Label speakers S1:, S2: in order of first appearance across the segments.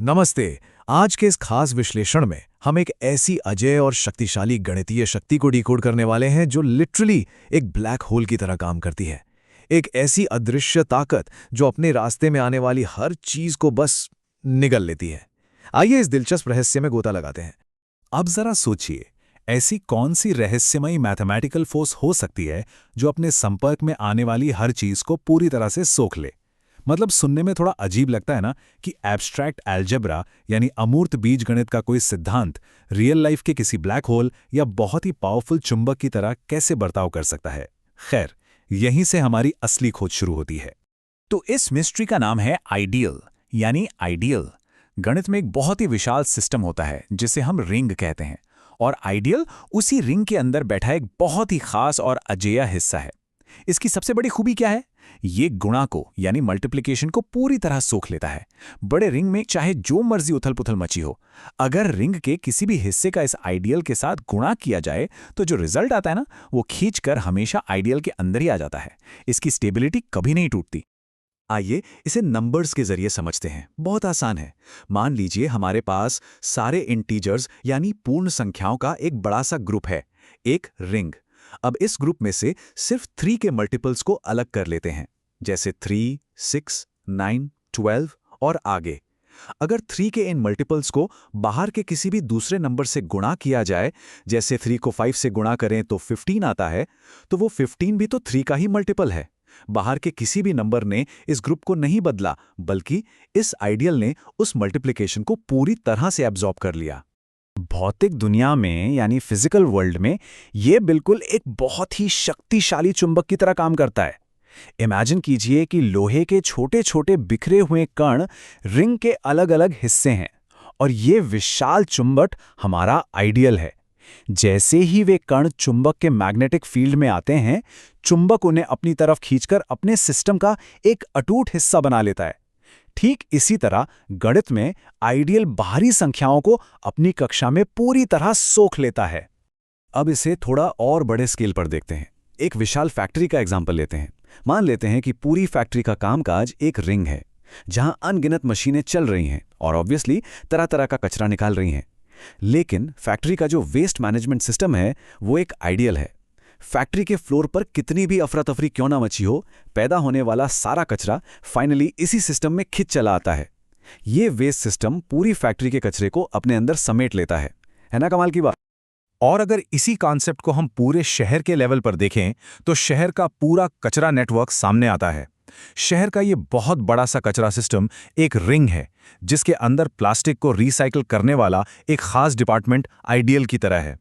S1: नमस्ते। आज के इस खास विश्लेषण में हम एक ऐसी अजेय और शक्तिशाली गणितीय शक्ति को डिकोड करने वाले हैं जो लिटरली एक ब्लैक होल की तरह काम करती है। एक ऐसी अदृश्य ताकत जो अपने रास्ते में आने वाली हर चीज को बस निगल लेती है। आइए इस दिलचस्प रहस्य में गोता लगाते हैं।
S2: अब जरा सोचिए, ऐसी कौन सी रहस्यमयी मैथमेटिकल फोर्स हो सकती है जो अपने संपर्क में आने वाली हर चीज को पूरी तरह से सोख ले। मतलब सुनने में थोड़ा अजीब लगता है ना कि एब्स्ट्रैक्ट अलजेब्रा यानी अमूर्त बीजगणित का कोई सिद्धांत रियल लाइफ के किसी ब्लैक होल या बहुत ही पावरफुल चुंबक की तरह कैसे बर्ताव कर सकता है। खैर, यहीं से हमारी असली खोज शुरू होती है। तो इस मिस्ट्री का नाम है आइडियल, यानी आइडियल। गणित में एक बहुत ही विशाल सिस्टम होता है जिसे हम रिंग कहते हैं, और आइडियल उसी रिंग के अंदर बैठा एक बहुत ही खास और अजेय हिस्सा है। इसकी सबसे बड़ी खूबी क्या है? ये गुणा को यानी मल्टीप्लिकेशन को पूरी तरह सोख लेता है। बड़े रिंग में चाहे जो मर्जी उथल-पुथल मची हो, अगर रिंग के किसी भी हिस्से का इस आइडियल के साथ गुणा किया जाए तो जो रिजल्ट आता है ना, वो खींचकर हमेशा आइडियल के अंदर ही आ जाता है। इसकी स्टेबिलिटी कभी नहीं टूटती।
S3: आइए इसे नंबर्स के जरिए समझते हैं। बहुत आसान है। मान लीजिए हमारे पास सारे इंटीजर्स यानी पूर्ण संख्याओं का एक बड़ा सा ग्रुप है, एक रिंग। अब इस ग्रुप में से सिर्फ 3 के मल्टीपल्स को अलग कर लेते हैं, जैसे 3, 6, 9, 12 और आगे। अगर 3 के इन मल्टीपल्स को बाहर के किसी भी दूसरे नंबर से गुणा किया जाए, जैसे 3 को 5 से गुणा करें तो 15 आता है, तो वो 15 भी तो 3 का ही मल्टीपल है। बाहर के किसी भी नंबर ने इस ग्रुप को नहीं बदला, बल्कि इस आइडियल ने उस मल्टीप्लिकेशन को पूरी तरह से एब्जॉर्ब कर लिया।
S2: भौतिक दुनिया में यानी फिजिकल वर्ल्ड में ये बिल्कुल एक बहुत ही शक्तिशाली चुंबक की तरह काम करता है। इमेजिन कीजिए कि लोहे के छोटे छोटे बिखरे हुए कण रिंग के अलग अलग हिस्से हैं, और ये विशाल चुंबक हमारा आइडियल है। जैसे ही वे कण चुंबक के मैग्नेटिक फील्ड में आते हैं, चुंबक उन्हें अपनी तरफ खींचकर अपने सिस्टम का एक अटूट हिस्सा बना लेता है। ठीक इसी तरह गणित में आइडियल बाहरी संख्याओं को अपनी कक्षा में पूरी तरह सोख लेता है।
S3: अब इसे थोड़ा और बड़े स्केल पर देखते हैं। एक विशाल फैक्ट्री का एग्जाम्पल लेते हैं। मान लेते हैं कि पूरी फैक्ट्री का कामकाज एक रिंग है, जहां अनगिनत मशीनें चल रही हैं और ऑब्वियसली तरह तरह का कचरा निकाल रही हैं। लेकिन फैक्ट्री का जो वेस्ट मैनेजमेंट सिस्टम है, वो एक आइडियल है। फैक्ट्री के फ्लोर पर कितनी भी अफरा तफरी क्यों ना मची हो, पैदा होने वाला सारा कचरा फाइनली इसी सिस्टम में खिंच चला आता है। ये वेस्ट सिस्टम पूरी फैक्ट्री के कचरे को अपने अंदर समेट लेता है ना कमाल की बात?
S2: और अगर इसी कॉन्सेप्ट को हम पूरे शहर के लेवल पर देखें तो शहर का पूरा कचरा नेटवर्क सामने आता है। शहर का ये बहुत बड़ा सा कचरा सिस्टम एक रिंग है, जिसके अंदर प्लास्टिक को रिसाइकिल करने वाला एक खास डिपार्टमेंट आइडियल की तरह है।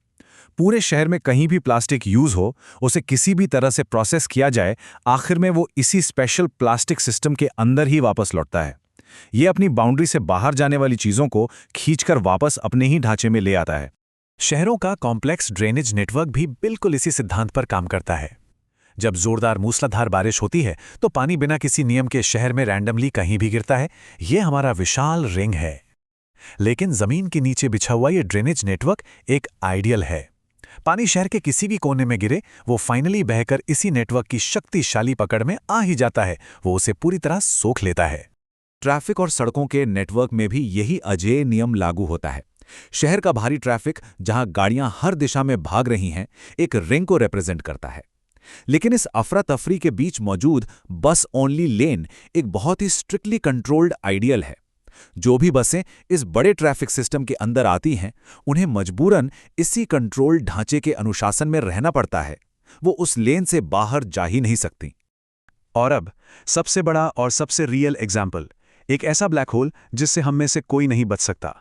S2: पूरे शहर में कहीं भी प्लास्टिक यूज हो, उसे किसी भी तरह से प्रोसेस किया जाए, आखिर में वो इसी स्पेशल प्लास्टिक सिस्टम के अंदर ही वापस लौटता है। ये अपनी बाउंड्री से बाहर जाने वाली चीजों को खींचकर वापस अपने ही ढांचे में ले आता है।
S1: शहरों का कॉम्प्लेक्स ड्रेनेज नेटवर्क भी बिल्कुल इसी सिद्धांत पर काम करता है। जब जोरदार मूसलाधार बारिश होती है तो पानी बिना किसी नियम के शहर में रैंडमली कहीं भी गिरता है। यह हमारा विशाल रिंग है। लेकिन जमीन के नीचे बिछा हुआ ये ड्रेनेज नेटवर्क एक आइडियल है। पानी शहर के किसी भी कोने में गिरे, वो फाइनली बहकर इसी नेटवर्क की शक्तिशाली पकड़ में आ ही जाता है। वो उसे पूरी तरह सोख लेता है।
S3: ट्रैफिक और सड़कों के नेटवर्क में भी यही अजेय नियम लागू होता है। शहर का भारी ट्रैफिक, जहां गाड़ियां हर दिशा में भाग रही हैं, एक रिंग को रिप्रेजेंट करता है। लेकिन इस अफरा तफरी के बीच मौजूद बस ओनली लेन एक बहुत ही स्ट्रिक्टली कंट्रोल्ड आइडियल है। जो भी बसें इस बड़े ट्रैफिक सिस्टम के अंदर आती हैं, उन्हें मजबूरन इसी कंट्रोल्ड ढांचे के अनुशासन में रहना पड़ता है। वो उस लेन से बाहर जा ही नहीं सकती।
S2: और अब सबसे बड़ा और सबसे रियल एग्जाम्पल, एक ऐसा ब्लैक होल जिससे हम में से कोई नहीं बच सकता।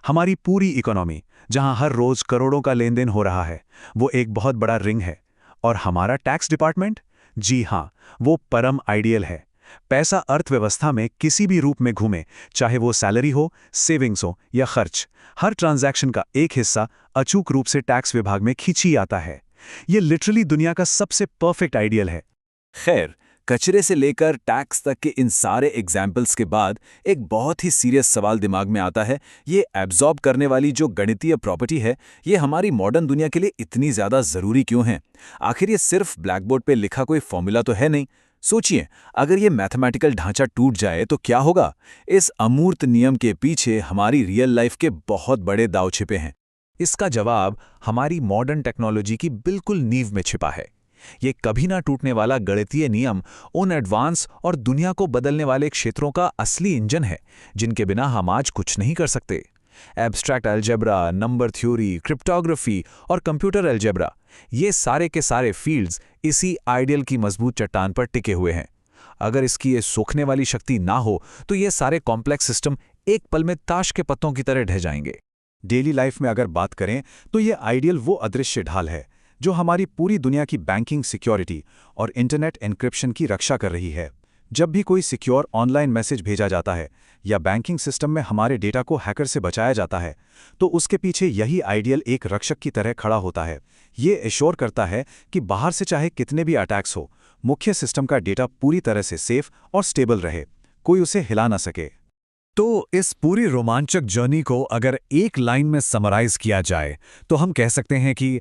S2: हमारी पूरी इकोनॉमी, जहां हर रोज करोड़ों का लेन देन हो रहा है, वो एक बहुत बड़ा रिंग है। और हमारा टैक्स डिपार्टमेंट, जी हां, वो परम आइडियल है। पैसा अर्थव्यवस्था में किसी भी रूप में घूमे, चाहे वो सैलरी हो, सेविंग्स हो या खर्च, हर ट्रांजैक्शन का एक हिस्सा अचूक रूप से टैक्स विभाग में खींची आता है। ये लिटरली दुनिया का सबसे परफेक्ट आइडियल है।
S3: खैर, कचरे से लेकर टैक्स तक के इन सारे एग्जाम्पल्स के बाद एक बहुत ही सीरियस सवाल दिमाग में आता है। ये एब्जॉर्ब करने वाली जो गणितीय प्रॉपर्टी है, ये हमारी मॉडर्न दुनिया के लिए इतनी ज़्यादा ज़रूरी क्यों है? आखिर ये सिर्फ ब्लैकबोर्ड पे लिखा कोई फॉर्मूला तो है नहीं। सोचिए, अगर ये मैथमेटिकल ढांचा टूट जाए तो क्या होगा? इस अमूर्त नियम के पीछे हमारी रियल लाइफ के बहुत बड़े दांव छिपे हैं।
S1: इसका जवाब हमारी मॉडर्न टेक्नोलॉजी की बिल्कुल नींव में छिपा है। ये कभी ना टूटने वाला गणितीय नियम उन एडवांस और दुनिया को बदलने वाले क्षेत्रों का असली इंजन है, जिनके बिना हम आज कुछ नहीं कर सकते। Abstract algebra, number theory, cryptography और कंप्यूटर अलजेब्रा, ये सारे के सारे फील्ड्स इसी आइडियल की मजबूत चट्टान पर टिके हुए हैं। अगर इसकी ये सोखने वाली शक्ति ना हो तो ये सारे कॉम्प्लेक्स सिस्टम एक पल में ताश के पत्तों की तरह ढह जाएंगे।
S2: डेली लाइफ में अगर बात करें तो ये आइडियल वो अदृश्य ढाल है जो हमारी पूरी दुनिया की बैंकिंग सिक्योरिटी और इंटरनेट एन्क्रिप्शन की रक्षा कर रही है। जब भी कोई सिक्योर ऑनलाइन मैसेज भेजा जाता है या बैंकिंग सिस्टम में हमारे डेटा को हैकर से बचाया जाता है, तो उसके पीछे यही आइडियल एक रक्षक की तरह खड़ा होता है। ये एश्योर करता है कि बाहर से चाहे कितने भी अटैक्स हो, मुख्य सिस्टम का डेटा पूरी तरह से सेफ और स्टेबल रहे, कोई उसे हिला ना सके।
S1: तो इस पूरी रोमांचक जर्नी को अगर एक लाइन में समराइज किया जाए तो हम कह सकते हैं कि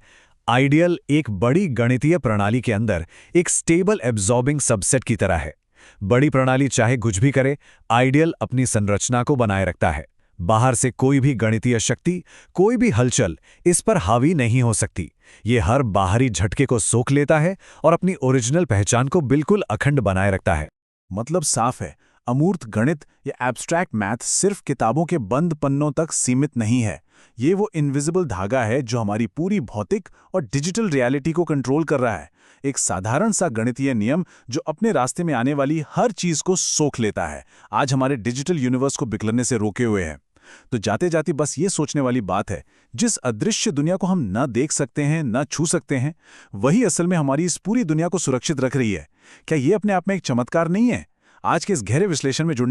S1: आइडियल एक बड़ी गणितीय प्रणाली के अंदर एक स्टेबल एब्जॉर्बिंग सबसेट की तरह है। बड़ी प्रणाली चाहे कुछ भी करे, आइडियल अपनी संरचना को बनाए रखता है। बाहर से कोई भी गणितीय शक्ति, कोई भी हलचल इस पर हावी नहीं हो सकती। ये हर बाहरी झटके को सोख लेता है और अपनी ओरिजिनल पहचान को बिल्कुल अखंड बनाए रखता है।
S2: मतलब साफ है, अमूर्त गणित या एब्स्ट्रैक्ट मैथ सिर्फ किताबों के बंद पन्नों तक सीमित नहीं है। ये वो इनविजिबल धागा है जो हमारी पूरी भौतिक और डिजिटल रियलिटी को कंट्रोल कर रहा है। एक साधारण सा गणितीय नियम जो अपने रास्ते में आने वाली हर चीज को सोख लेता है, आज हमारे डिजिटल यूनिवर्स को बिखरने से रोके हुए है। तो जाते जाते बस ये सोचने वाली बात है, जिस अदृश्य दुनिया को हम न देख सकते हैं, न छू सकते हैं, वही असल में हमारी इस पूरी दुनिया को सुरक्षित रख रही है। क्या ये अपने आप में एक चमत्कार नहीं है? आज के इस गहरे विश्लेषण में जुड़ने